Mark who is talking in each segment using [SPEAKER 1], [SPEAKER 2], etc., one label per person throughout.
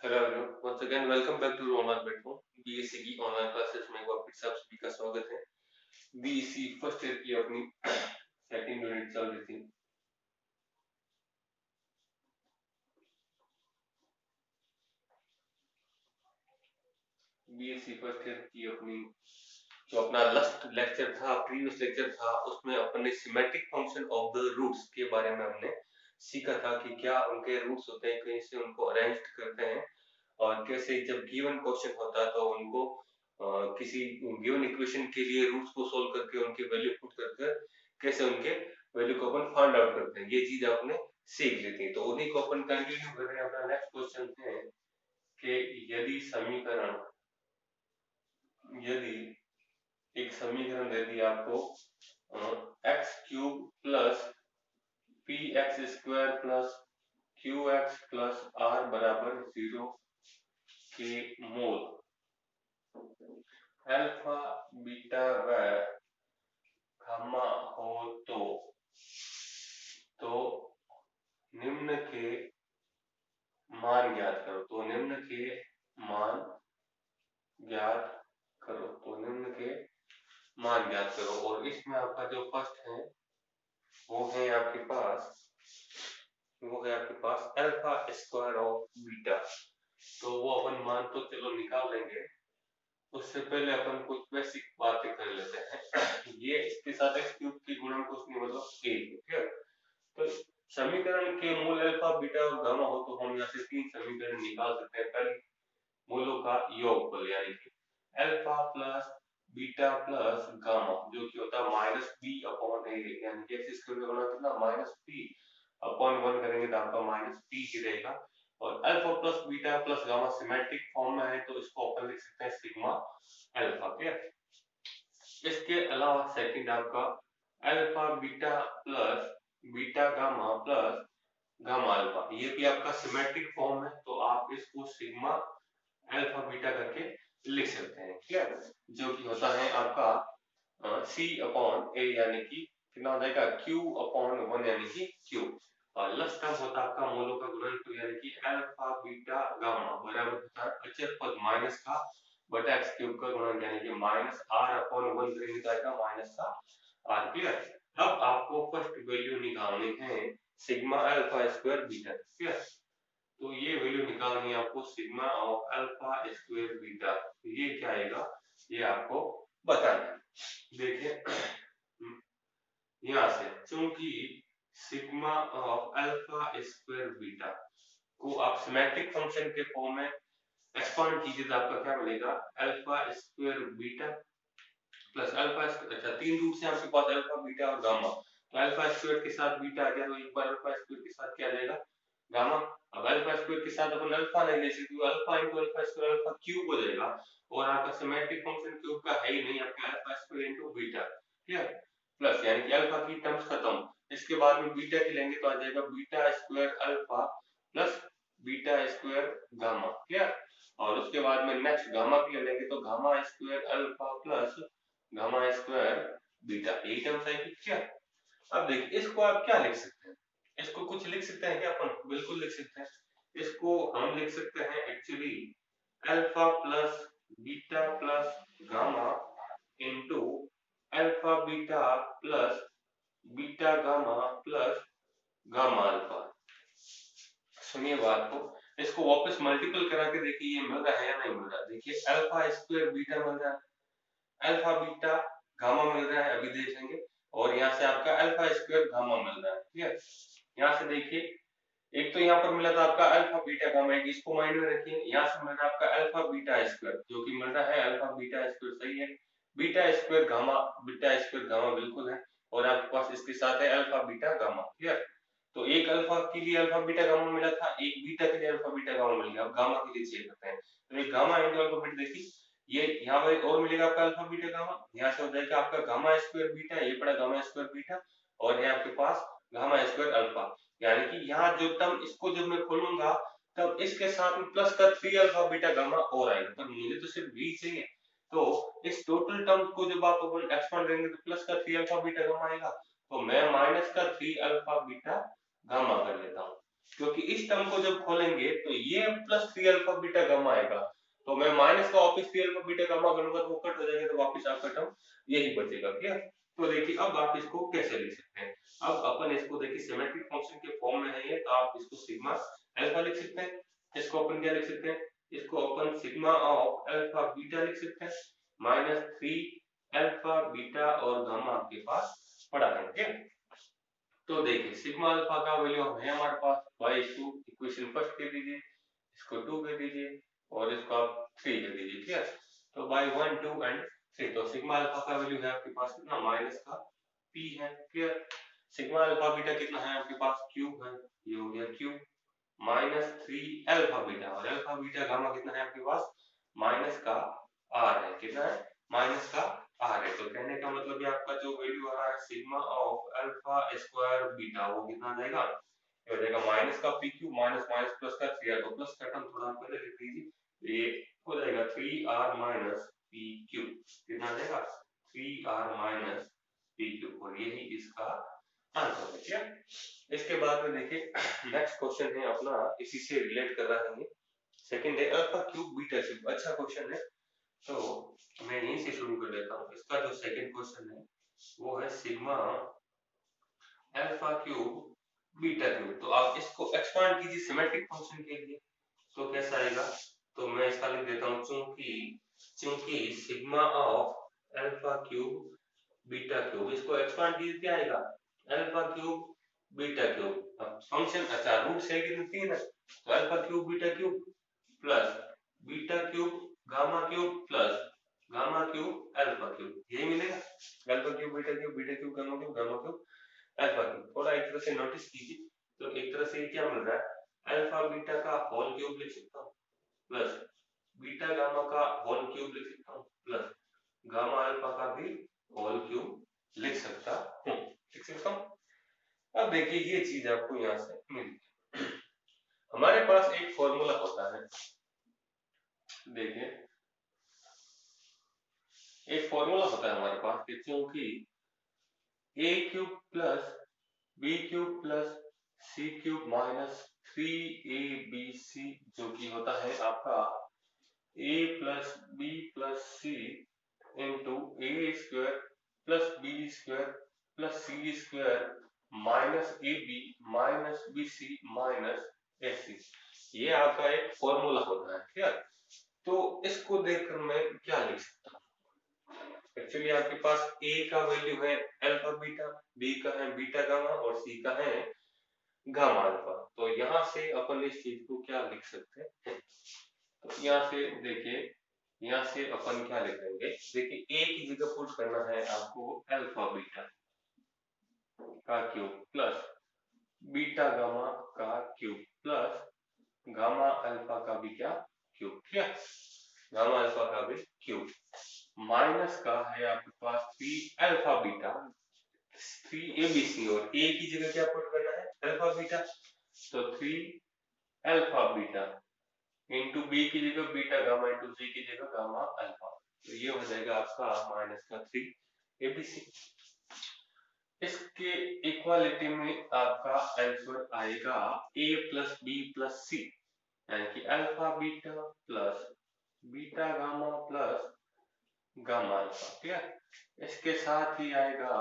[SPEAKER 1] Hello everyone, once again welcome back to online platform BSc की online classes में एक बार फिर से आप सभी का स्वागत है। बीएससी फर्स्ट ईयर की अपनी सेकंड यूनिट चल रही थी। बीएससी फर्स्ट ईयर की अपनी जो अपना लास्ट लेक्चर था, प्रीवियस लेक्चर था, उसमें अपन ने symmetric function of the roots के बारे में हमने सीखा था कि क्या उनके रूट्स होते हैं, कैसे उनको अरेंज करते हैं और कैसे जब गिवन क्वेश्चन होता है तो उनको किसी गिवन इक्वेशन के लिए रूट्स को सोल्व करके उनके वैल्यू पुट करके कैसे उनके वैल्यू को अपन फाइंड आउट करते हैं, ये चीज आपने सीख ली थी। तो उन्हीं को अपन कंटिन्यू कर रहे हैं। अपना नेक्स्ट क्वेश्चन है कि यदि एक समीकरण दे दिया आपको x cube plus P x square plus Q x plus are बराबर 0 के मोल अल्फा बीटा व गामा हो तो निम्न के मान ज्ञात करो। और इसमें आपका जो फर्स्ट है वो है आपके पास अल्फा स्क्वायर ऑफ बीटा। तो वो अपन मान तो चलो निकाल लेंगे, उससे पहले अपन कुछ बेसिक बातें कर लेते हैं। ये इसके साथ एक्स क्यूब की गुणन कुछ नहीं मतलब a, ठीक है। तो समीकरण के मूल अल्फा बीटा और गामा हो तो हम यहाँ से तीन समीकरण निकाल सकते हैं। पहले मूलों का योगफल यानी कि alpha plus beta plus gamma जो कि होता है माइनस बी अपॉन ए, यानी कि एक्स स्क्वायर का गुणा कितना माइनस बी अपॉन 1 करेंगे तो आपका माइनस बी ही रहेगा। और alpha plus beta plus gamma symmetric form में है तो इसको अपन लिख सकते हैं सिग्मा अल्फा। क्लियर। इसके अलावा सेकंड आपका alpha beta plus beta gamma plus gamma alpha, ये भी आपका सिमेट्रिक फॉर्म है तो आप इसको सिग्मा अल्फा बीटा करके लिख सकते हैं। क्लियर। जो कि होता है आपका सी अपॉन ए यानी कि कितना हो जाएगा क्यू अपॉन 1 यानी कि क्यू। और लास्ट टर्म होता है आपका मूलों का गुणनफल यानी कि अल्फा बीटा गामा बराबर होता है अचर पद माइनस का बटा एक्स क्यूब का गुणन यानी कि माइनस आर अपॉन 1 करेंगे तो आएगा माइनस का आर। क्लियर। अब आपको फर्स्ट वैल्यू निकालनी है sigma alpha square beta. Clear. तो ये वैल्यू निकालनी है आपको sigma of alpha square beta. ये क्या आएगा ये आपको बताना है। देखिए यहाँ से चूंकि sigma of alpha square beta को आप सिमेट्रिक फंक्शन के फॉर्म में एक्सपांड कीजिए तो आपका क्या मिलेगा alpha square beta plus alpha. अच्छा तीन रूट से आपके पास अल्फा बीटा और गामा, तो अल्फा स्क्वायर के साथ बीटा आ गया तो एक बार अल्फा स्क्वायर के साथ क्या आ जाएगा गामा। अब अल्फा स्क्वायर के साथ अपन अल्फा नहीं ले सकते, alpha into alpha square alpha cube हो जाएगा और आपका सिमेट्रिक फंक्शन क्यूब का है ही नहीं, आपका alpha square into beta. Clear. Plus यानी कि अल्फा की टर्म्स खत्म, इसके बाद में बीटा की लेंगे तो आ जाएगा beta square alpha plus beta square gamma. Clear. और उसके बाद में नेक्स्ट गामा की लेंगे तो gamma square alpha plus gamma square beta, यही टर्म्स आएगी। क्या अब देखिए इसको आप क्या लिख सकते हैं, इसको कुछ लिख सकते हैं क्या अपन, बिल्कुल लिख सकते हैं। इसको हम लिख सकते हैं actually alpha plus beta plus gamma into alpha beta plus beta gamma plus gamma alpha. सुनिए बात को, इसको वापस मल्टीपल करा के देखिए ये मिल रहा है या नहीं मिल रहा। देखिए अल्फा स्क्वायर बीटा मिल रहा है, अल्फा बीटा गामा मिल रहा है अभी देखेंगे, और यहाँ से आपका अल्फा स्क्वायर गामा मिल रहा है। क्लियर। यहाँ से देखिए एक तो यहाँ पर मिला था आपका अल्फा बीटा गामा, एक इसको माइंड में रखिए। यहाँ से मिल रहा है आपका अल्फा बीटा स्क्वायर जो कि मिल रहा है अल्फा बीटा स्क्वायर, सही है। बीटा स्क्वायर गामा बिल्कुल है, और आपके पास इसके साथ है अल्फा बीटा गामा। क्लियर। तो एक अल्फा के लिए अल्फा बीटा गामा मिला था, एक बीटा के लिए अल्फा बीटा गामा मिल गया। अब गामा के लिए चेक करते हैं तो एक गामा इंटू अल्फा बीटा, देखिए ये यहाँ पर और मिलेगा आपका अल्फा बीटा गामा, यहाँ से हो जाएगा आपका गामा स्क्वायर बीटा, ये पड़ा गामा स्क्वायर बीटा, और है आपके पास गामा स्क्वायर अल्फा। यानी कि यहाँ जो टर्म इसको जब मैं खोलूंगा तब इसके साथ में प्लस का 3 अल्फा बीटा गामा और आएगा, पर मुझे तो सिर्फ v चाहिए। तो इस टोटल टर्म को जब आप एक्सपांड करेंगे तो प्लस का 3 अल्फा बीटा गामा आएगा, तो मैं माइनस का 3 अल्फा बीटा गामा कर लेता हूँ। क्योंकि इस टर्म को जब खोलेंगे तो ये प्लस 3 अल्फा बीटा गामा आएगा, तो मैं माइनस का वापस 3 अल्फा बीटा गामा करूंगा तो वो कट हो जाएगा, तो वापस आपका टर्म यही बचेगा। क्लियर? तो देखिए अब आप इसको कैसे लिख सकते हैं। अब अपन इसको देखिए सिमेट्रिक फंक्शन के फॉर्म में है ये, तो आप इसको सिग्मा अल्फा लिख सकते हैं। इसको अपन क्या लिख सकते हैं, इसको अपन सिग्मा ऑफ अल्फा बीटा लिख सकते हैं, माइनस 3 अल्फा बीटा और गामा आपके पास पड़ा है। ठीक है, तो देखिए सिग्मा अल्फा का वैल्यू है हमारे पास बाई 2, इक्वेशन फर्स्ट कर दीजिए, इसको 2 कर दीजिए और इसको आप 3 कर दीजिए। ठीक है, तो बाई 1 2 एंड 3, तो सिग्मा अल्फा का वैल्यू है आपके पास कितना, माइनस का p है। क्लियर? सिग्मा अल्फा बीटा कितना है आपके पास, क्यूब है, ये हो गया क्यूब, माइनस 3 अल्फा बीटा, और अल्फा बीटा गामा कितना है आपके पास, माइनस का r है, कितना है, माइनस का r है। तो कहने का मतलब ये आपका जो वैल्यू आ रहा है sigma of alpha square beta, वो कितना आ जाएगा, ये हो जाएगा माइनस का P Q minus minus plus का 3r, तो प्लस का टर्म थोड़ा पहले लिख दीजिए, ये हो जाएगा 3r माइनस पी क्यू, कितना आ जाएगा 3r माइनस पी क्यू, और यही इसका आंसर है। क्या इसके बाद में देखिए नेक्स्ट क्वेश्चन है अपना, इसी से रिलेट कर रहा है ये, सेकंड है अल्फा क्यूब बीटा क्यूब। अच्छा क्वेश्चन है, तो मैं यहीं से शुरू कर लेता हूँ। इसका जो सेकंड क्वेश्चन है वो है sigma alpha cube beta cube, तो आप इसको एक्सपांड कीजिए सिमेट्रिक फंक्शन के लिए, तो कैसा आएगा, तो मैं इसका लिख देता हूँ, चूंकि चूंकि sigma of alpha cube beta cube, इसको एक्सपांड कीजिए क्या आएगा, अल्फा क्यूब बीटा क्यूब। अब फंक्शन अच्छा रूट से कितने 3 है, तो alpha cube beta cube plus beta cube gamma cube plus gamma cube alpha cube, यही मिलेगा, alpha cube beta cube gamma cube alpha cube. थोड़ा एक तरह से नोटिस कीजिए, तो एक तरह से ये क्या मिल रहा है, अल्फा बीटा का होल क्यूब लिख सकता हूँ प्लस बीटा गामा का होल क्यूब लिख सकता हूँ प्लस गामा अल्फा का भी होल क्यूब लिख सकता हूँ, लिख सकता हूँ। अब देखिए ये चीज आपको यहाँ से मिली, हमारे पास एक फॉर्मूला होता है, देखिए एक फॉर्मूला होता है हमारे पास कि क्योंकि a cube plus b cube plus c cube minus 3ab जो कि होता है आपका a plus B plus c into a square plus B square plus C square minus a b minus b c minus a c, ये आपका एक formula होता है। ठीक है, तो इसको देखकर मैं क्या लिख सकता हूँ, एक्चुअली आपके पास ए का वैल्यू है अल्फा बीटा, बी का है बीटा गामा और सी का है गामा अल्फा, तो यहाँ से अपन इस चीज को क्या लिख सकते हैं, तो यहाँ से देखिए, यहाँ से अपन क्या लिखेंगे, देखिए ए की जगह पुट करना है आपको अल्फा बीटा का क्यूब प्लस बीटा गामा का क्यूब प्लस गामा अल्फा का भी क्या क्यूब, ठीक है, गामा अल्फा का भी क्यूब, माइनस का है आपके पास 3 अल्फा बीटा 3abc, और ए की जगह क्या पुट करना है अल्फा बीटा, तो 3 अल्फा बीटा इंटू बी की जगह बीटा गामा इंटू सी की जगह गामा अल्फा, तो ये हो जाएगा आपका माइनस का 3abc। इसके इक्वालिटी में आपका आंसर आएगा a प्लस बी प्लस सी, यानी कि alpha beta plus beta gamma plus gamma alpha. ठीक है, इसके साथ ही आएगा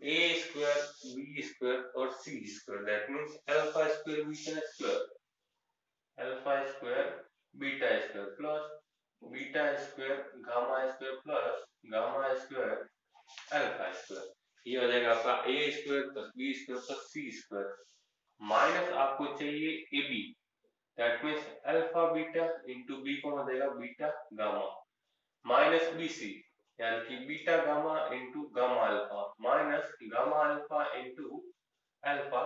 [SPEAKER 1] a स्क्वायर बी स्क्वायर और c square, that means alpha square beta square, alpha square beta square plus beta square gamma square plus gamma square alpha square, ये हो जाएगा आपका a square plus B square plus C square, minus आपको चाहिए a b, that means alpha beta into b कौन हो जाएगा beta gamma, minus b c यानी कि beta gamma into gamma alpha minus gamma alpha into alpha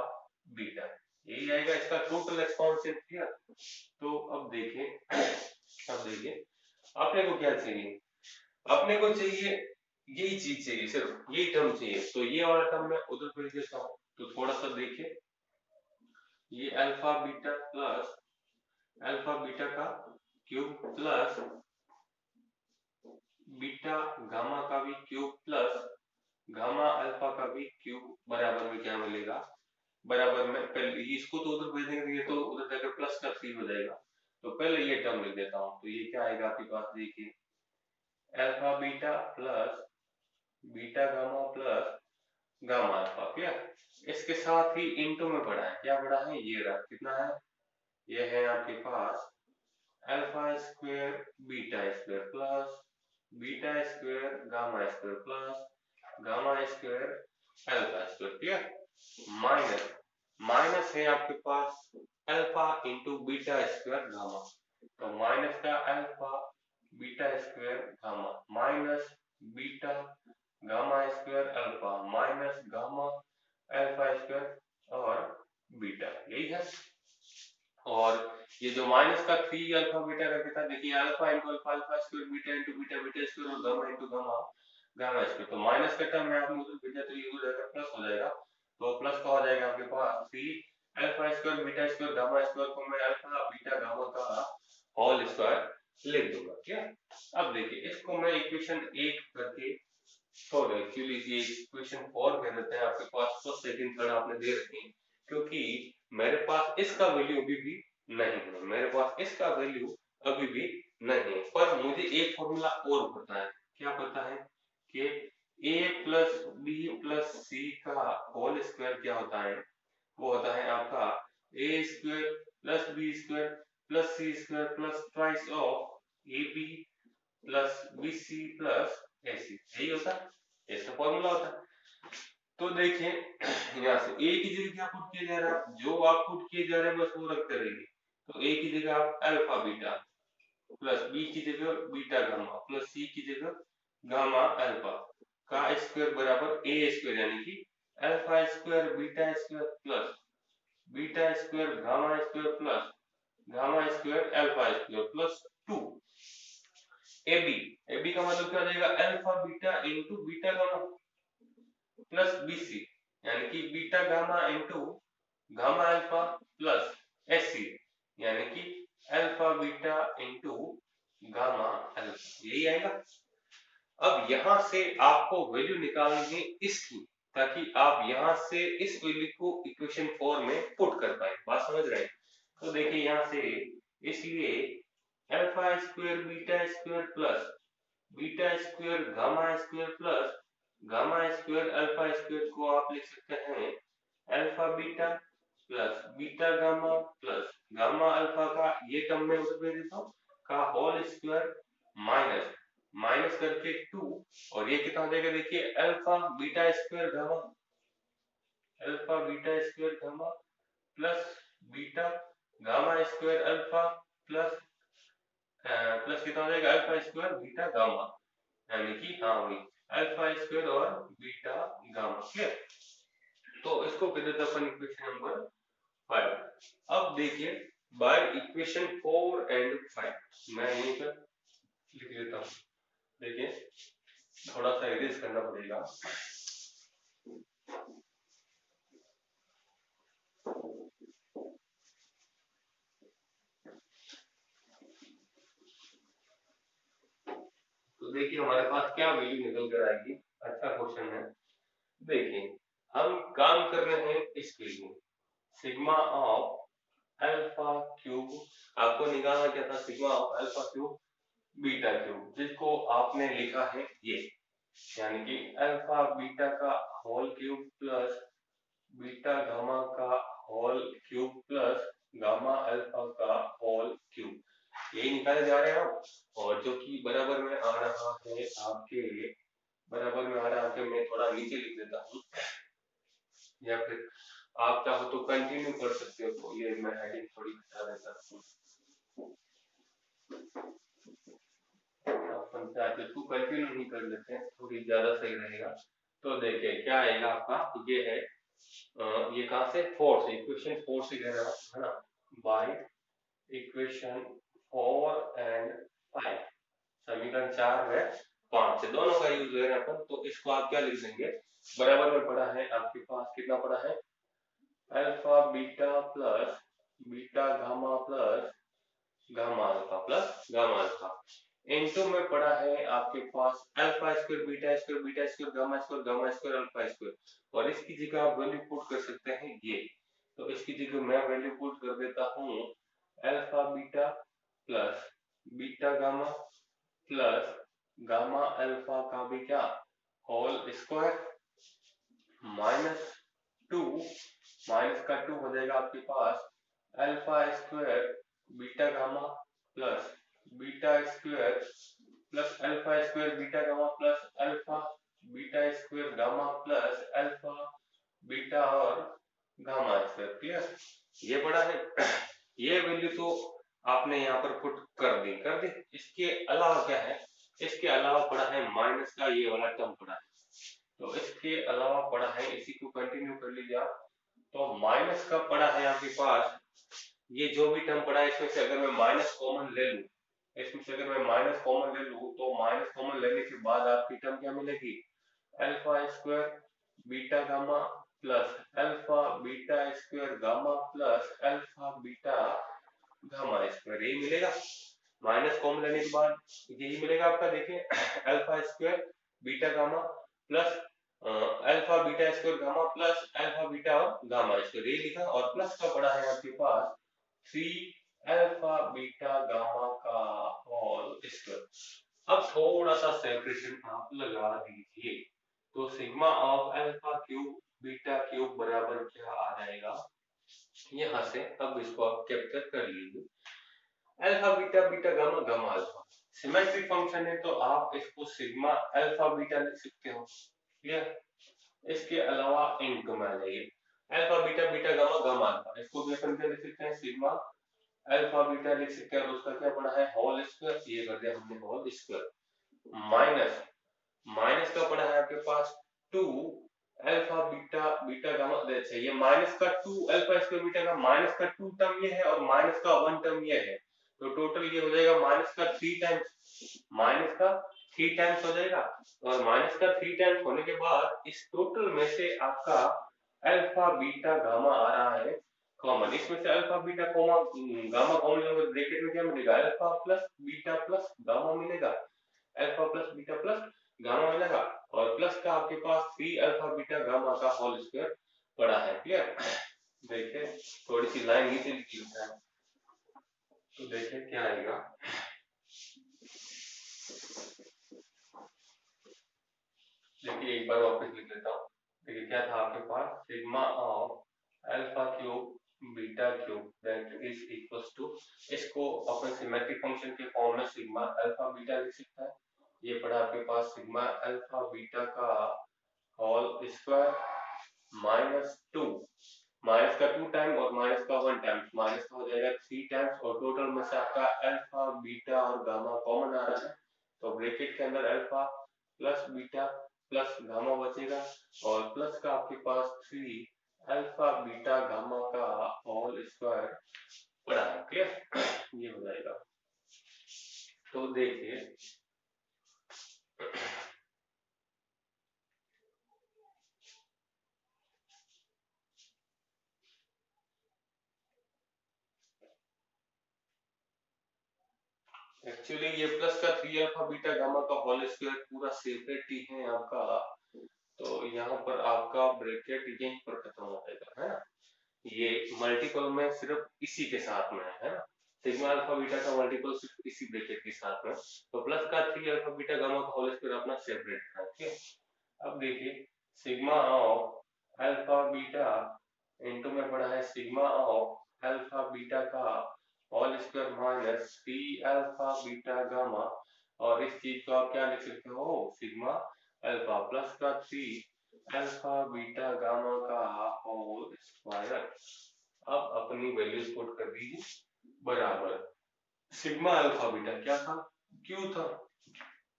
[SPEAKER 1] beta, यही आएगा इसका टोटल एक्सपांशन। क्लियर? तो अब देखिए अपने को क्या चाहिए, अपने को चाहिए यही चीज चाहिए, सिर्फ यही टर्म चाहिए, तो ये वाला टर्म मैं उधर पे लिख देता हूँ, तो थोड़ा सा देखिए, ये alpha beta plus alpha beta का क्यूब प्लस बीटा गामा का भी क्यूब प्लस गामा अल्फा का भी क्यूब बराबर में क्या मिलेगा बराबर में पहले इसको तो उधर भेज देंगे, ये तो उधर जाकर प्लस का 3 हो जाएगा। तो पहले ये टर्म लिख देता हूँ, तो ये क्या आएगा आपके पास, देखिए alpha beta plus beta gamma plus gamma alpha, क्या इसके साथ ही इनटू में बढ़ा है, क्या बढ़ा है, ये रहा, कितना है, ये है आपके पास alpha square beta square plus beta square gamma square plus gamma square alpha square, clear, minus minus है आपके पास alpha into beta square gamma, तो माइनस का alpha beta square gamma minus beta gamma square alpha minus gamma alpha square और beta, यही है। और ये जो माइनस का 3 अल्फा बीटा का कितना, देखिए alpha into alpha alpha square beta into beta beta square और gamma into gamma gamma square, तो माइनस का टर्म में आपने उधर भेजा तो ये हो जाएगा प्लस हो जाएगा, तो प्लस का हो जाएगा आपके पास 3 alpha square beta square gamma square को मैं अल्फा बीटा गामा का होल स्क्वायर लिख दूंगा, क्या। अब देखिए इसको मैं इक्वेशन 1 करके छोड़, एक्चुअली ये इक्वेशन 4 कह देते हैं, आपके पास फर्स्ट सेकंड थर्ड आपने दे रखे हैं, क्योंकि मेरे पास इसका वैल्यू अभी भी नहीं है, मेरे पास इसका वैल्यू अभी भी नहीं है, पर मुझे एक फॉर्मूला और पता है, क्या पता है कि a प्लस बी प्लस सी का होल स्क्वायर क्या होता है, वो होता है आपका a square plus B square plus C square plus twice of A B plus B C plus a c, यही होता है, इसका फॉर्मूला होता है। तो देखिए यहाँ से ए की जगह क्या पुट किया जा रहा है, जो आप पुट किए जा रहे हैं बस वो रखते रहिए, तो ए की जगह आप अल्फा बीटा प्लस बी की जगह बीटा गामा प्लस सी की जगह गामा अल्फा का स्क्वायर बराबर ए स्क्वायर, यानी कि alpha square beta square plus beta square gamma square plus gamma square alpha square plus 2 AB, AB का मतलब क्या हो जाएगा, alpha beta into beta gamma plus BC, यानी कि beta gamma into gamma alpha plus SC, यानी कि alpha beta into gamma alpha, यही आएगा। अब यहां से आपको वैल्यू निकालनी है इसकी, ताकि आप यहां से इस वैल्यू को इक्वेशन 4 में पुट कर पाए, बात समझ रहे हैं। तो देखिए यहां से, इसलिए alpha square beta square plus beta square gamma square plus gamma square alpha square को आप लिख सकते हैं alpha beta plus beta gamma plus gamma alpha का ये टर्म में उधर भेज देता हूँ का होल स्क्वायर माइनस माइनस करके 2, और ये कितना हो जाएगा, देखिए alpha beta square gamma alpha beta square gamma plus beta gamma square alpha plus plus कितना हो जाएगा अल्फा स्क्वायर बीटा गामा, यानी कि हाँ वही अल्फा स्क्वायर और बीटा गामा, क्लियर। तो इसको कह देते अपन इक्वेशन नंबर 5। अब देखिए बाय इक्वेशन 4 एंड 5 मैं यहीं पर लिख लेता हूँ, देखिए थोड़ा सा इरेज करना पड़ेगा। तो देखिए हमारे पास क्या वैल्यू निकल कर आएगी, अच्छा क्वेश्चन है। देखिए हम काम कर रहे हैं इसके लिए सिग्मा ऑफ अल्फा क्यूब, आपको निकालना क्या था, sigma of alpha cube beta cube, जिसको आपने लिखा है ये, यानी कि अल्फा बीटा का whole cube plus beta gamma का whole cube plus gamma alpha का होल क्यूब, यही निकाले जा रहे हैं हम। और जो कि बराबर में आ रहा है आपके, बराबर में आ रहा है आपके, मैं थोड़ा नीचे लिख देता हूँ, या फिर आप चाहो तो कंटिन्यू कर सकते हो, तो ये मैं हेडिंग थोड़ी हटा देता हूँ, अपन चाहते इसको कंटिन्यू नहीं कर लेते हैं, थोड़ी ज्यादा सही रहेगा। तो देखिए क्या आएगा आपका, ये है ये कहां से, 4 से, इक्वेशन 4 से कह रहा है ना, बाय इक्वेशन 4 एंड 5, समीकरण 4 है 5 से दोनों का यूज है अपन, तो इसको आप क्या लिख देंगे, बराबर में पड़ा है आपके पास, कितना पड़ा है alpha beta plus beta gamma plus gamma alpha plus gamma alpha, into में पड़ा है आपके पास alpha square beta square gamma square alpha square और इसकी जगह आप वैल्यू पुट कर सकते हैं ये। तो इसकी जगह मैं वैल्यू पुट कर देता हूँ alpha beta plus beta gamma plus gamma alpha का beta whole square minus 2 minus का 2 हो जाएगा आपके पास alpha square beta gamma plus beta square plus alpha square beta gamma plus alpha beta square gamma plus alpha beta और gamma square. Clear? ये बड़ा है ये वैल्यू तो आपने यहाँ पर पुट कर दी। इसके अलावा क्या है, इसके अलावा पड़ा है माइनस का ये वाला टर्म पड़ा है। तो इसके अलावा पड़ा है, इसी को कंटिन्यू कर लीजिए आप। तो माइनस का पड़ा है आपके पास, ये जो भी टर्म पड़ा है इसमें से अगर मैं माइनस कॉमन ले लूं, इसमें से अगर मैं माइनस कॉमन ले लूं तो माइनस कॉमन लेने के बाद आपकी टर्म क्या मिलेगी, alpha square beta gamma plus alpha beta square gamma plus alpha beta gamma square, यही मिलेगा। माइनस कॉमन लेने के बाद यही मिलेगा आपका। देखिए alpha square beta gamma plus alpha beta square gamma plus alpha beta और गामा स्क्वायर, यही लिखा। और प्लस का पड़ा है आपके पास 3 अल्फा बीटा गामा का होल स्क्वायर। अब थोड़ा सा सेपरेशन आप लगा दीजिए, तो sigma of alpha cube beta cube बराबर क्या आ जाएगा यहाँ से। अब इसको आप कैप्चर कर लीजिए, alpha beta beta gamma gamma alpha symmetric function है तो आप इसको सिग्मा अल्फा बीटा लिख सकते हो। क्लियर? इसके अलावा इनटू में आ जाइए, alpha beta beta gamma gamma alpha, इसको भी अपन क्या लिख सकते हैं, सिग्मा अल्फा बीटा लिख सकते हैं। और उसका क्या पड़ा है, होल स्क्वायर, ये कर दिया हमने होल स्क्वायर माइनस माइनस का पड़ा है आपके पास 2 अल्फा बीटा बीटा गामा। अच्छा ये माइनस का 2 अल्फा स्क्वायर बीटा का माइनस का 2 टर्म ये है और माइनस का 1 टर्म ये है, तो टोटल ये हो जाएगा माइनस का 3 टाइम्स, माइनस का 3 टाइम्स हो जाएगा। और माइनस का 3 टाइम्स होने के बाद इस टोटल में से आपका अल्फा बीटा गामा आ रहा है कॉमन। इसमें से अल्फा बीटा गामा कॉमन लेंगे, ब्रैकेट में क्या मिलेगा, alpha plus beta plus gamma मिलेगा, alpha plus beta plus gamma मिलेगा। और प्लस का आपके पास 3 अल्फा बीटा गामा का होल स्क्वायर पड़ा है। क्लियर? देखिए थोड़ी सी लाइन नीचे लिखी है, तो देखिए क्या आएगा, देखिए एक बार वापस लिख लेता हूँ। देखिए क्या था आपके पास, sigma of alpha cube beta cube that is equals to, इसको अपन सिमेट्रिक फंक्शन के फॉर्म में सिग्मा अल्फा बीटा लिख सकता है। ये पड़ा आपके पास सिग्मा अल्फा बीटा का होल स्क्वायर माइनस 2, माइनस का 2 टाइम और माइनस का 1 टाइम, माइनस का हो जाएगा 3 टाइम्स और टोटल में से आपका अल्फा बीटा और गामा कॉमन आ रहा है, तो ब्रैकेट के अंदर alpha plus beta plus gamma बचेगा और प्लस का आपके पास 3 अल्फा बीटा गामा का होल स्क्वायर पड़ा है। क्लियर? ये हो जाएगा। तो देखिए एक्चुअली ये प्लस का 3 अल्फा बीटा गामा का होल स्क्वायर पूरा सेपरेट ही है आपका, तो यहाँ पर आपका ब्रैकेट यहीं पर खत्म हो जाएगा, है ना। ये मल्टीपल में सिर्फ इसी के साथ में है ना, सिग्मा अल्फा बीटा का मल्टीपल सिर्फ इसी ब्रैकेट के साथ में। तो प्लस का 3 अल्फा बीटा गामा का होल स्क्वायर अपना सेपरेट है। ठीक है? अब देखिए sigma of alpha beta into में पड़ा है सिग्मा ऑफ अल्फा बीटा का whole square minus 3 alpha beta gamma, और इस चीज को आप क्या लिख सकते हो, सिग्मा अल्फा प्लस का 3 अल्फा बीटा गामा का होल स्क्वायर। अब अपनी वैल्यूज पुट कर दीजिए बराबर सिग्मा अल्फा बीटा क्या था, क्यू था,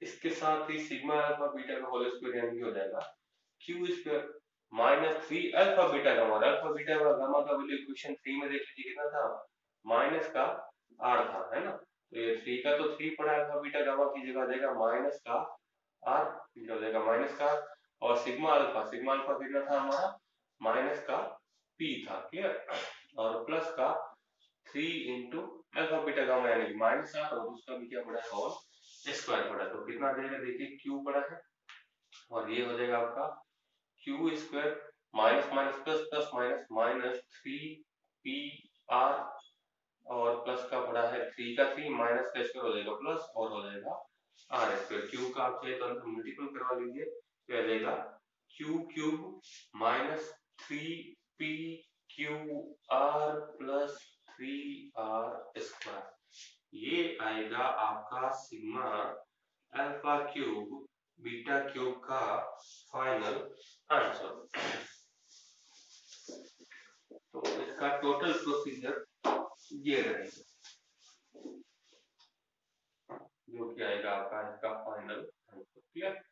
[SPEAKER 1] इसके साथ ही सिग्मा अल्फा बीटा का होल स्क्वायर यानी हो जाएगा Q square minus 3 alpha beta gamma. Alpha beta gamma का वैल्यू इक्वेशन 3 में देख लीजिए कितना था, माइनस का आर था, है ना। तो ये 3 का तो 3 पड़ा, अल्फा बीटा गामा की जगह आ जाएगा माइनस का आर, हो जाएगा माइनस का। और सिग्मा अल्फा कितना था हमारा, माइनस का पी था। क्लियर? और प्लस का 3 इंटू अल्फा बीटा गामा यानी माइनस आर और उसका भी क्या पड़ा है होल स्क्वायर पड़ा, तो कितना देगा देखिए क्यू पड़ा है, और ये हो जाएगा आपका Q square minus minus plus plus minus minus 3 P R, और प्लस का पड़ा है 3 का 3 माइनस का स्क्वायर हो जाएगा प्लस, और हो जाएगा आर स्क्वायर। क्यू का आप चाहे तो अंदर मल्टीपल करवा लीजिए, तो आ जाएगा q cube minus 3 p q r plus 3 r square. ये आएगा आपका sigma alpha cube beta cube का फाइनल आंसर। तो इसका टोटल प्रोसीजर ये रहेगा, जो कि आएगा आपका इसका फाइनल आंसर। क्लियर?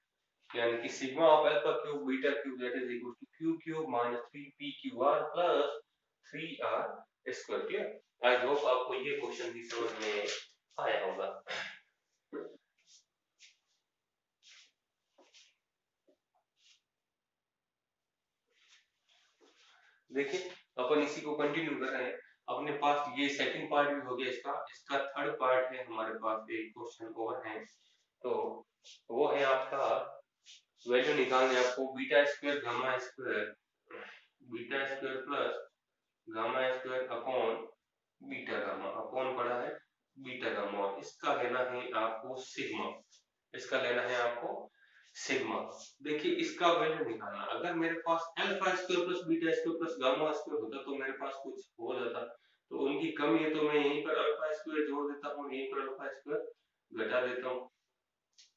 [SPEAKER 1] यानी कि sigma of alpha cube beta cube that is equal to q cube minus 3 pqr plus 3r square. Clear? I hope आपको ये क्वेश्चन भी समझ में आया होगा। देखिए अपन इसी को कंटिन्यू कर रहे हैं। अपने पास ये सेकंड पार्ट भी हो गया इसका, इसका थर्ड पार्ट है हमारे पास, एक क्वेश्चन और है, तो वो है आपका वैल्यू निकालने आपको beta square gamma square, beta square plus gamma square upon beta gamma, upon पड़ा है बीटा गामा, और इसका लेना है आपको सिग्मा, इसका लेना है आपको सिग्मा। देखिए इसका वैल्यू निकालना, अगर मेरे पास alpha square plus beta square plus gamma square होता तो मेरे पास कुछ हो जाता, तो उनकी कमी है तो मैं यहीं पर अल्फा स्क्वायर जोड़ देता हूँ, यहीं पर अल्फा स्क्वायर घटा देता हूँ।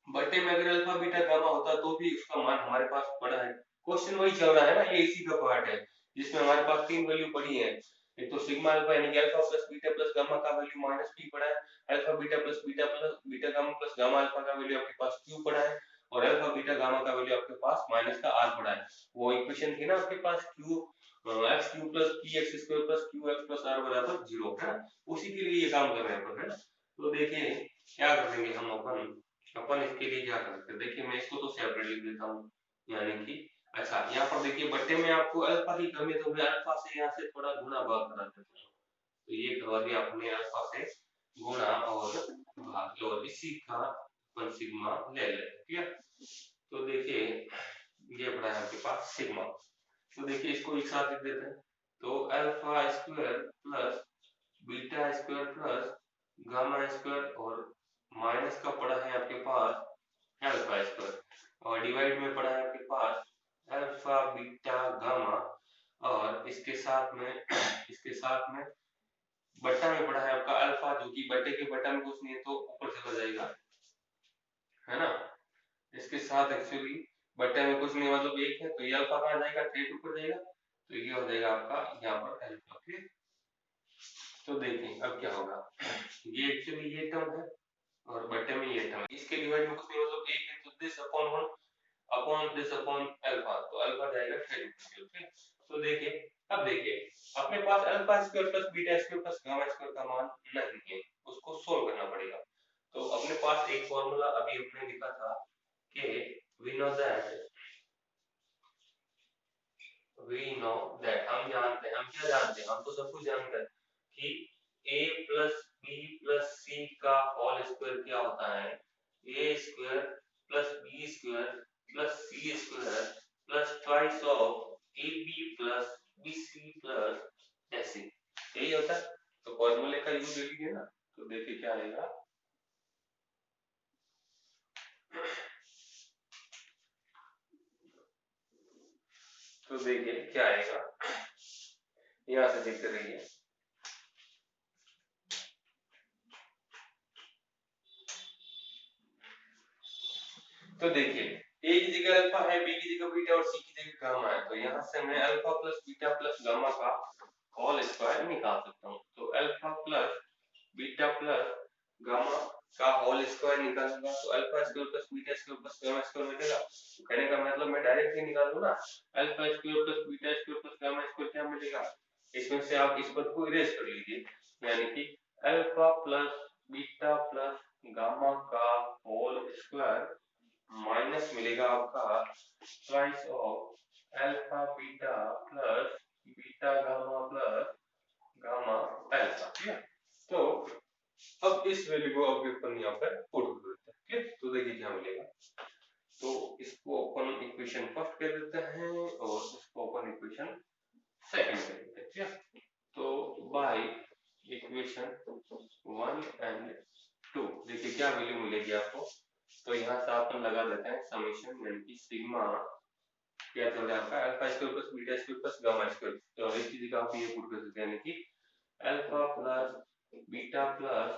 [SPEAKER 1] बटे में अगर अल्फा बीटा गामा होता तो भी उसका मान हमारे पास पड़ा है, क्वेश्चन वही चल रहा है ना, ये इसी का पार्ट है जिसमें हमारे पास तीन वैल्यू पड़ी है। एक तो सिग्मा अल्फा यानी कि alpha plus beta plus gamma का वैल्यू माइनस पी पड़ा है, alpha beta plus beta gamma plus gamma alpha का वैल्यू आपके पास क्यू पड़ा है, और अल्फा बीटा गामा का वैल्यू आपके पास माइनस का आर पड़ा है। वो इक्वेशन थी ना आपके पास Q x Q plus P x square plus Q x plus are बराबर 0 है ना, उसी के लिए ये काम कर रहे हैं अपन, है ना। तो देखिए क्या करेंगे हम, अपन इसके लिए क्या करते हैं, देखिए मैं इसको तो सेपरेट लिख देता हूँ, यानी कि अच्छा यहाँ पर देखिए बट्टे में आपको अल्फा की कमी है, तो मैं अल्फा से यहाँ से थोड़ा गुना भाग करा देता हूँ, तो ये करवा दिया आपने अल्फा से गुणा और भाग, और इसी का अपन सिग्मा ले लेते हैं। क्लियर? तो देखिए ये पड़ा है आपके पास सिग्मा, तो देखिए इसको एक साथ लिख देते हैं, तो alpha square plus beta square plus gamma square, और माइनस का पड़ा है आपके पास अल्फा स्क्वायर, और डिवाइड में पड़ा है आपके पास अल्फा बीटा गामा, और इसके साथ में इसके साथ में बट्टा में पड़ा है आपका अल्फा, जो कि बट्टे के बट्टा में कुछ नहीं है तो ऊपर चला जाएगा, है ना। इसके साथ एक्चुअली बट्टे में कुछ नहीं मतलब एक है, तो ये अल्फा कहाँ जाएगा, थ्रेड ऊपर जाएगा, तो ये हो जाएगा आपका यहाँ पर अल्फा। ठीक, तो देखिए अब क्या होगा, ये एक्चुअली ये टर्म है और बट्टे में ये टर्म है, इसके डिवाइड में कुछ नहीं मतलब एक है, तो this upon one upon this upon alpha, तो अल्फा जाएगा थ्रेड ऊपर। ओके, तो देखिए अब देखिए अपने पास alpha square plus beta square plus gamma square का मान नहीं है, उसको सोल्व करना पड़ेगा। तो अपने पास एक फॉर्मूला अभी हमने लिखा था कि वी नो दैट हम जानते हैं, हम क्या जानते हैं, हम तो सब कुछ जानते हैं कि a प्लस बी प्लस सी का होल स्क्वायर क्या होता है, a square plus B square plus C square plus twice of A B plus B C plus ऐसे, यही होता है। तो फॉर्मूले का यूज ले लीजिए ना, तो देखिए क्या आएगा, तो देखिए क्या आएगा, यहाँ से देखते रहिए। तो देखिए ए की जगह अल्फा है, बी की जगह बीटा और सी की जगह गामा है, तो यहाँ से मैं alpha plus beta plus gamma का होल स्क्वायर निकाल सकता हूँ। तो alpha plus beta plus gamma का होल स्क्वायर निकालूंगा, तो alpha square plus beta square plus gamma square मिलेगा। तो कहने का मतलब मैं डायरेक्ट ही निकाल दूं ना, alpha square plus beta square plus gamma square क्या मिलेगा, इसमें से आप इस पद को इरेज कर लीजिए, यानी कि alpha plus beta plus gamma का होल स्क्वायर माइनस मिलेगा आपका twice of alpha beta plus beta gamma plus gamma alpha. ठीक है, तो अब इस वैल्यू को आपके ऊपर यहाँ पर पुट कर देते हैं। इक्वेशन फर्स्ट कह देते हैं और उसको अपन इक्वेशन सेकंड कह देते हैं। ठीक, तो बाय इक्वेशन 1 एंड 2 देखिए क्या वैल्यू मिलेगी आपको। तो यहाँ से अपन लगा देते हैं समेशन यानी कि सिग्मा क्या चल रहा है आपका alpha square plus beta square plus gamma square. तो इस चीज का आप ये पुट कर सकते हैं यानी कि alpha plus beta plus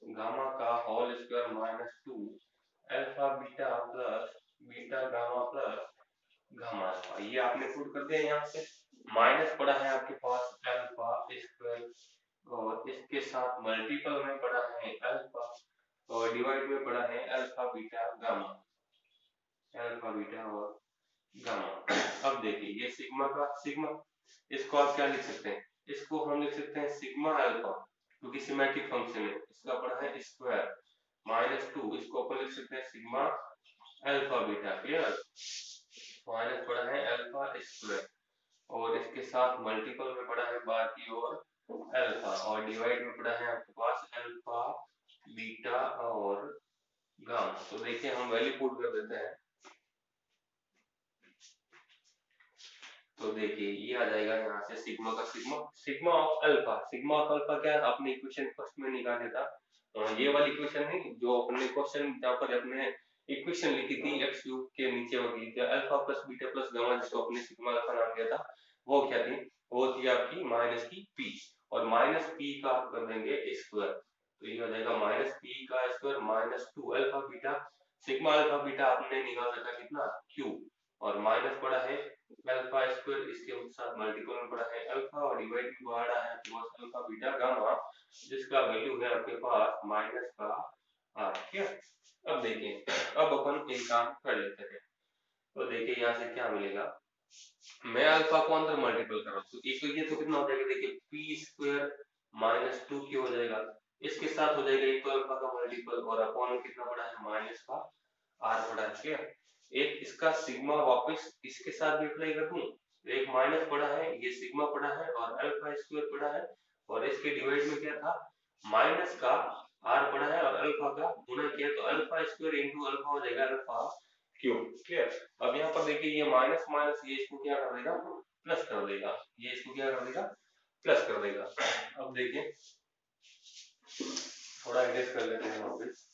[SPEAKER 1] gamma का whole square minus 2 alpha beta plus beta gamma plus gamma alpha. ये आपने पुट कर दिया यहाँ से। माइनस पड़ा है आपके पास अल्फा स्क्वायर और इसके साथ मल्टीपल में पड़ा है अल्फा और डिवाइड में पड़ा है alpha beta gamma, alpha beta और गामा। अब देखिए ये सिग्मा का सिग्मा, इसको आप क्या लिख सकते हैं, इसको हम लिख सकते हैं सिग्मा अल्फा क्योंकि सिमेट्रिक फंक्शन है, इसका पड़ा है स्क्वायर माइनस 2, इसको अपन लिख सकते हैं sigma alpha beta. Clear, minus पड़ा है अल्फा स्क्वायर और इसके साथ मल्टीपल में पड़ा है बार की ओर अल्फा और डिवाइड में पड़ा है आपके पास अल्फा बीटा और गामा। तो देखिए हम वैल्यू पुट कर देते हैं। तो देखिए ये आ जाएगा यहाँ से सिग्मा का sigma, sigma of alpha, sigma of alpha क्या है आपने इक्वेशन फर्स्ट में निकाल देता। ये वाली इक्वेशन नहीं जो अपने क्वेश्चन जहाँ पर अपने इक्वेशन लिखी थी एक्स क्यूब के नीचे होगी alpha plus beta plus gamma जिसको अपने सिग्मा अल्फा नाम दिया था, वो क्या थी, वो थी आपकी माइनस की पी और माइनस पी का आप कर देंगे स्क्वायर। तो ये हो जाएगा माइनस पी का square minus 2 alpha beta, sigma alpha beta आपने निकाल रखा कितना क्यू और माइनस पड़ा है अल्फा स्क्वायर, इसके साथ मल्टीपल में पड़ा है अल्फा और डिवाइड भी पड़ा है आपके अल्फा बीटा गामा जिसका वैल्यू है आपके पास माइनस का आर। ठीक है, अब देखिए अब अपन एक काम कर लेते हैं। तो देखिए यहाँ से क्या मिलेगा, मैं अल्फा को अंदर मल्टीपल कर रहा हूँ, एक ये तो कितना हो जाएगा देखिए पी स्क्वायर माइनस 2 क्यों हो जाएगा, इसके साथ हो जाएगा एक तो अल्फा का मल्टीपल और अपॉन में कितना पड़ा है माइनस का आर पड़ा है। ठीक है, एक इसका सिग्मा वापस इसके साथ भी अप्लाई कर दूं, एक माइनस पड़ा है ये सिग्मा पड़ा है और अल्फा स्क्वायर पड़ा है और इसके डिवाइड में क्या था माइनस का आर पड़ा है और अल्फा का गुना किया तो अल्फा स्क्वायर इनटू अल्फा हो जाएगा अल्फा क्यूब। क्लियर, अब यहाँ पर देखिए ये माइनस माइनस ये इसको क्या कर देगा प्लस कर देगा, ये इसको क्या कर देगा प्लस कर देगा। अब देखिए थोड़ा एडजस्ट कर लेते हैं वापस।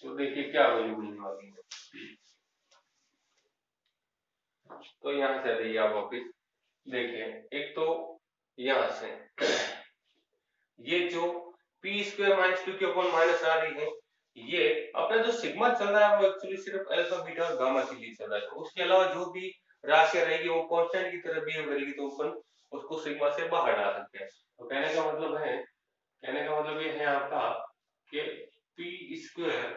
[SPEAKER 1] तो देखिए क्या वैल्यू मिलने वाली है, तो यहाँ से देखिए आप वापिस देखिए एक तो यहाँ से ये जो पी स्क्वायर माइनस 2 के अपॉन माइनस आ रही है, ये अपना जो सिग्मा चल रहा है वो एक्चुअली सिर्फ अल्फा बीटा और गामा के लिए चल रहा है, तो उसके अलावा जो भी राशि रहेगी वो कांस्टेंट की तरह बिहेव करेगी तो अपन उसको सिग्मा से बाहर डाल सकते हैं। तो कहने का मतलब है, कहने का मतलब ये है आपका कि पी स्क्वायर,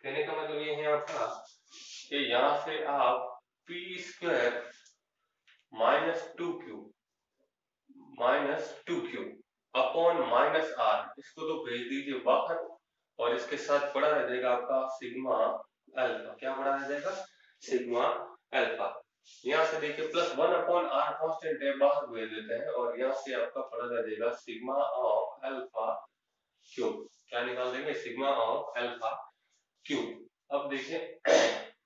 [SPEAKER 1] कहने का मतलब ये है आपका कि यहाँ से आप P square minus 2 cube upon minus R इसको तो भेज दीजिए बाहर और इसके साथ पड़ा रह जाएगा आपका सिग्मा अल्फा, क्या पड़ा रह जाएगा सिग्मा अल्फा। यहाँ से देखिए प्लस 1 अपॉन आर कांस्टेंट है बाहर भेज देते हैं और यहाँ से आपका पड़ा रह जाएगा सिग्मा ऑफ अल्फा क्यूब, क्या निकाल देंगे सिग्मा ऑफ अल्फा क्यूब। अब देखिए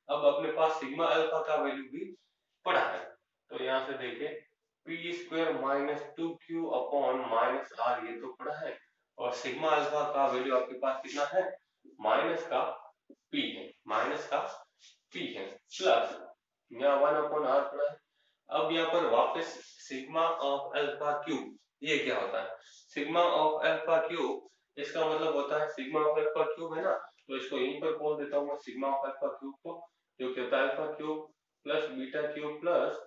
[SPEAKER 1] अब अपने पास सिग्मा अल्फा का वैल्यू भी पड़ा है, तो यहाँ से देखिए P square minus 2 Q upon minus R ये तो पड़ा है और सिग्मा अल्फा का वैल्यू आपके पास कितना है माइनस का पी है, माइनस का पी है प्लस यहाँ 1 अपॉन आर पड़ा है। अब यहाँ पर वापस सिग्मा ऑफ अल्फा क्यूब, ये क्या होता है सिग्मा ऑफ अल्फा क्यूब, इसका मतलब होता है सिग्मा ऑफ अल्फा क्यूब है ना, तो इसको यहीं पर बोल देता हूँ मैं सिग्मा ऑफ अल्फा क्यूब को, जो कि होता है alpha cube plus beta cube plus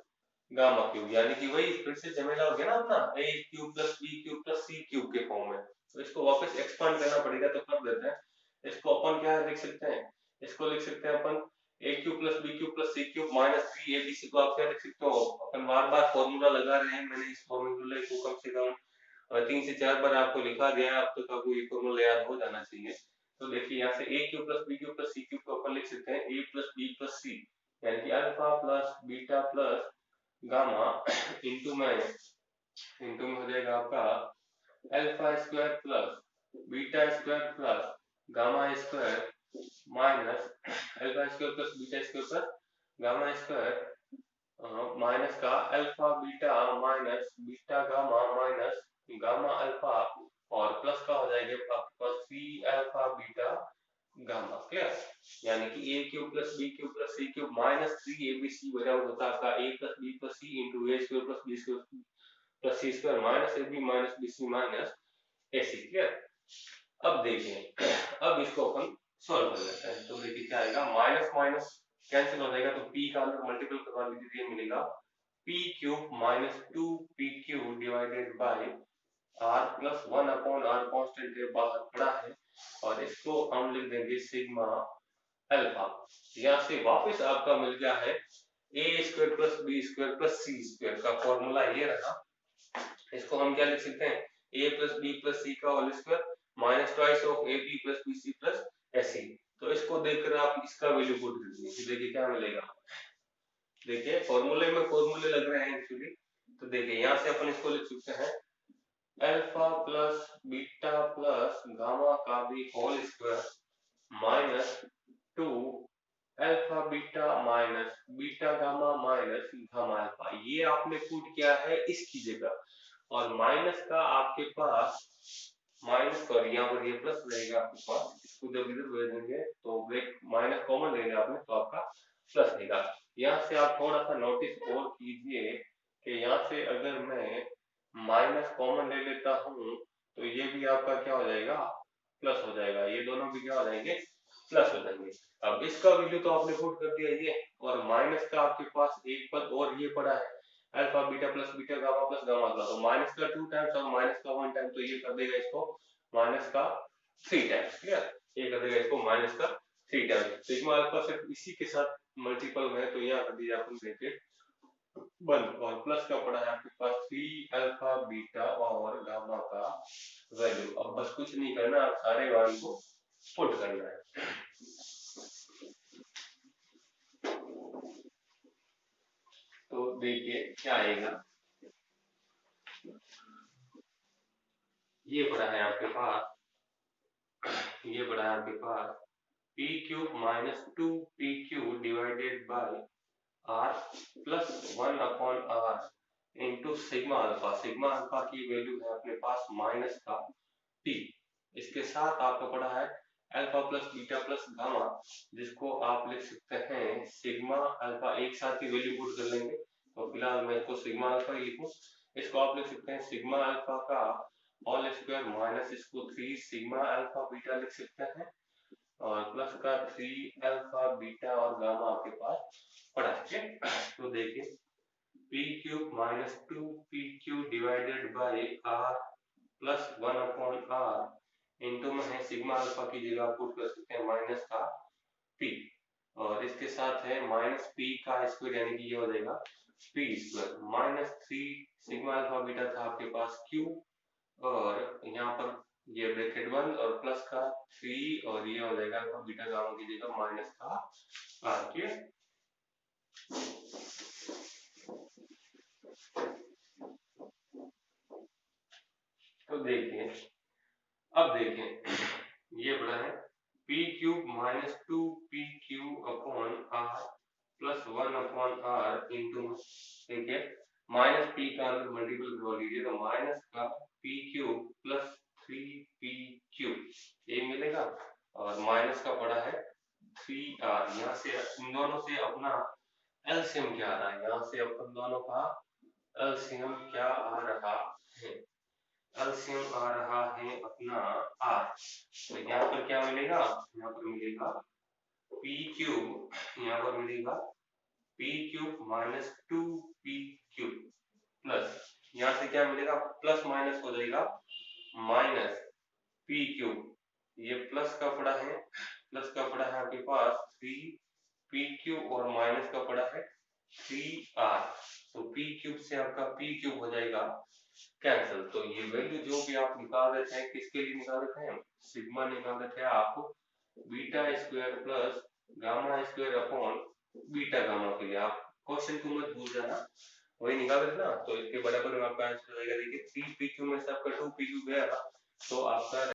[SPEAKER 1] gamma cube, यानी कि वही फिर से झमेला हो गया ना अपना a cube plus b cube plus c cube के फॉर्म में, तो इसको वापस एक्सपांड करना पड़ेगा तो कर देते हैं। इसको अपन क्या लिख सकते हैं, इसको लिख सकते हैं अपन a cube plus b cube plus c cube minus 3abc को आप क्या लिख सकते हो, अपन बार बार फॉर्मूला लगा रहे हैं, मैंने इस फॉर्मूले को कम से कम 3 से 4 बार आपको लिखा गया है, अब तक आपको ये फॉर्मूला याद हो जाना चाहिए। तो देखिए यहाँ से a cube plus b cube plus c cube को अपन लिख सकते हैं a plus b plus c, यानी कि alpha plus beta plus gamma into में हो जाएगा आपका alpha square plus beta square plus gamma square minus alpha square plus beta square plus gamma square minus का alpha beta minus beta gamma minus gamma alpha और plus का हो जाएगा आपके पास c alpha beta gamma. Clear? यानी कि a cube plus b cube plus c cube minus 3abc बराबर होता है आपका a plus b plus c into a square plus B square plus C square minus ab minus bc minus ac। Clear? अब देखिए, अब इसको अपन solve कर लेते हैं। तो देखिए क्या आएगा, माइनस माइनस कैंसिल हो जाएगा तो p का अंदर मल्टीपल करवा लीजिए, ये मिलेगा p cube minus 2pq divided by r plus 1 upon r constant है बाहर पड़ा है और इसको हम लिख देंगे सिग्मा अल्फा। यहाँ से वापस आपका मिल गया है a square plus B square plus C square का फॉर्मूला ये रहा। इसको हम क्या लिख सकते हैं, ए प्लस बी प्लस सी का whole square minus twice of A B plus B C plus s c. तो इसको देखकर आप इसका वैल्यू पुट कर दीजिए, देखिए क्या मिलेगा। देखिए फॉर्मूले में फॉर्मूले लग रहे हैं एक्चुअली, तो देखिए यहाँ से अपन इसको लिख सकते हैं alpha plus beta plus gamma का भी whole square minus 2 alpha beta minus beta gamma minus gamma alpha. ये आपने पुट किया है इसकी जगह, और माइनस का आपके पास माइनस और यहाँ पर ये प्लस रहेगा आपके पास। इसको जब इधर भेज देंगे तो ब्रेक माइनस कॉमन लेंगे आपने तो आपका प्लस रहेगा। यहाँ से आप थोड़ा सा नोटिस और कीजिए कि यहाँ से अगर मैं माइनस कॉमन ले लेता हूँ तो ये भी आपका क्या हो जाएगा, प्लस हो जाएगा। ये दोनों भी क्या हो जाएंगे, प्लस हो जाएंगे। अब इसका वैल्यू तो आपने पुट कर दिया ये, और माइनस का आपके पास एक पद और ये पड़ा है alpha beta gamma plus gamma alpha. तो माइनस का 2 टाइम्स और माइनस का 1 टाइम, तो ये कर देगा इसको माइनस का 3 टाइम्स। क्लियर? ये कर देगा इसको माइनस का 3 टाइम्स। सिग्मा अल्फा सिर्फ इसी के साथ मल्टीपल में, तो यहाँ कर दीजिए अपन ब्रैकेट बंद, और प्लस का पड़ा है आपके पास 3 अल्फा बीटा और गामा का वैल्यू। अब बस कुछ नहीं करना, आप सारे मान को पुट करना है। तो देखिए क्या आएगा, ये पड़ा है आपके पास, ये पड़ा है आपके पास p cube minus 2pq divided by r plus 1 upon r into sigma alpha. Sigma alpha की वैल्यू है अपने पास माइनस का p। इसके साथ आपका पड़ा है alpha plus beta plus gamma, जिसको आप लिख सकते हैं सिग्मा अल्फा। एक साथ ही वैल्यू पुट कर लेंगे, तो फिलहाल मैं इसको सिग्मा अल्फा ही लिखूं। इसको आप लिख सकते हैं सिग्मा अल्फा का होल स्क्वायर माइनस इसको 3 सिग्मा अल्फा बीटा लिख सकते हैं, और प्लस का 3 अल्फा बीटा और गामा आपके पास पड़ा है। तो देखिए p cube minus 2pq divided by r plus 1 upon r into में है सिग्मा अल्फा की जगह पुट कर सकते हैं माइनस का p, और इसके साथ है माइनस p का स्क्वायर, यानी कि ये हो जाएगा p square minus 3 sigma alpha beta था आपके पास q, और यहाँ पर ये ब्रैकेट बंद और प्लस का 3, और ये हो जाएगा अल्फा बीटा गामा की जगह माइनस का r। क्लियर? तो देखिए, अब देखिए ये बड़ा है p cube minus 2pq upon r plus 1 upon r into, ठीक है, माइनस p का अंदर मल्टीपल करवा लीजिए तो माइनस का p क्यूब प्लस 3pq ये मिलेगा, और माइनस का पड़ा है 3r। यहाँ से इन दोनों से अपना एलसीएम क्या आ रहा है, यहाँ से अपन दोनों का एलसीएम क्या आ रहा है, एलसीएम आ रहा है अपना r। तो यहाँ पर क्या मिलेगा, यहाँ पर मिलेगा p क्यूब, यहाँ पर मिलेगा p cube minus 2pq plus, यहाँ से क्या मिलेगा, प्लस माइनस हो जाएगा माइनस p क्यूब, ये प्लस का पड़ा है, प्लस का पड़ा है आपके पास 3pq और माइनस का पड़ा है 3r। तो p क्यूब से आपका p क्यूब हो जाएगा कैंसिल। तो ये वैल्यू जो भी आप निकाल रहे थे, किसके लिए निकाल रहे थे, सिग्मा निकाल रहे थे आप beta square plus gamma square upon beta gamma के लिए। आप क्वेश्चन को मत भूल जाना, वही निकाल देना, तो इसके बराबर में आपका आंसर हो जाएगा। देखिए 3 पी क्यू में से आपका 2 पी क्यू गया, तो आपका